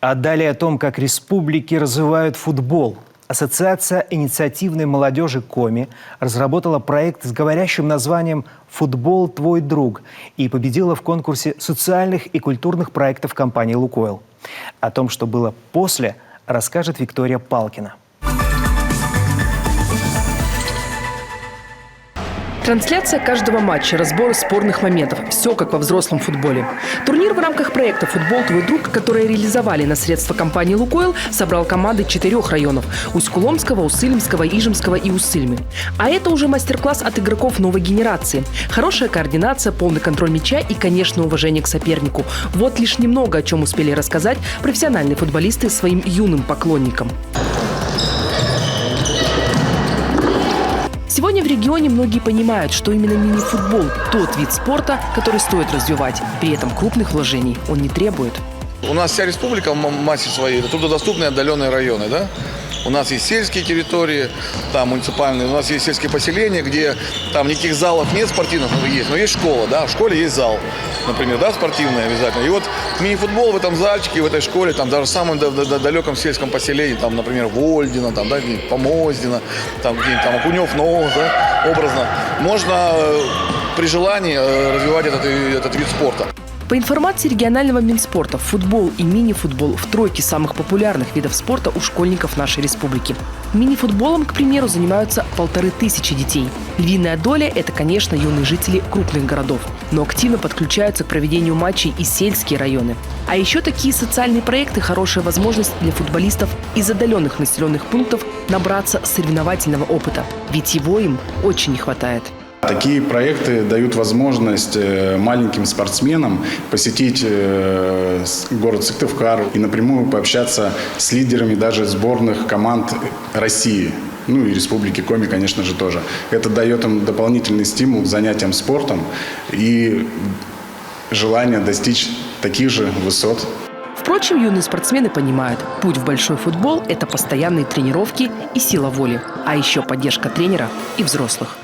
А далее о том, как республики развивают футбол. Ассоциация инициативной молодежи КОМИ разработала проект с говорящим названием «Футбол – твой друг» и победила в конкурсе социальных и культурных проектов компании «Лукойл». О том, что было после, расскажет Виктория Палкина. Трансляция каждого матча, разбор спорных моментов. Все как во взрослом футболе. Турнир в рамках проекта «Футбол – твой друг», который реализовали на средства компании «Лукойл», собрал команды 4 районов – Усть-Куломского, Уссыльмского, Ижемского и Уссыльмы. А это уже мастер-класс от игроков новой генерации. Хорошая координация, полный контроль мяча и, конечно, уважение к сопернику. Вот лишь немного о чем успели рассказать профессиональные футболисты своим юным поклонникам. Сегодня в регионе многие понимают, что именно мини-футбол – тот вид спорта, который стоит развивать. При этом крупных вложений он не требует. У нас вся республика в массе своей – это труднодоступные отдаленные районы, да? У нас есть сельские территории, там муниципальные, у нас есть сельские поселения, где там никаких залов нет спортивных, но есть школа, да, в школе есть зал, например, да, спортивный обязательно. И вот мини-футбол в этом зальчике, в этой школе, там даже в самом далеком сельском поселении, там, например, Вольдино, там, да, Помоздино, там, там Окунев, Новос, да, образно, можно при желании развивать этот вид спорта. По информации регионального Минспорта, футбол и мини-футбол в тройке самых популярных видов спорта у школьников нашей республики. Мини-футболом, к примеру, занимаются 1500 детей. Львиная доля – это, конечно, юные жители крупных городов. Но активно подключаются к проведению матчей и сельские районы. А еще такие социальные проекты – хорошая возможность для футболистов из отдаленных населенных пунктов набраться соревновательного опыта. Ведь его им очень не хватает. Такие проекты дают возможность маленьким спортсменам посетить город Сыктывкар и напрямую пообщаться с лидерами даже сборных команд России. Ну и Республики Коми, конечно же, тоже. Это дает им дополнительный стимул к занятиям спортом и желание достичь таких же высот. Впрочем, юные спортсмены понимают, путь в большой футбол – это постоянные тренировки и сила воли, а еще поддержка тренера и взрослых.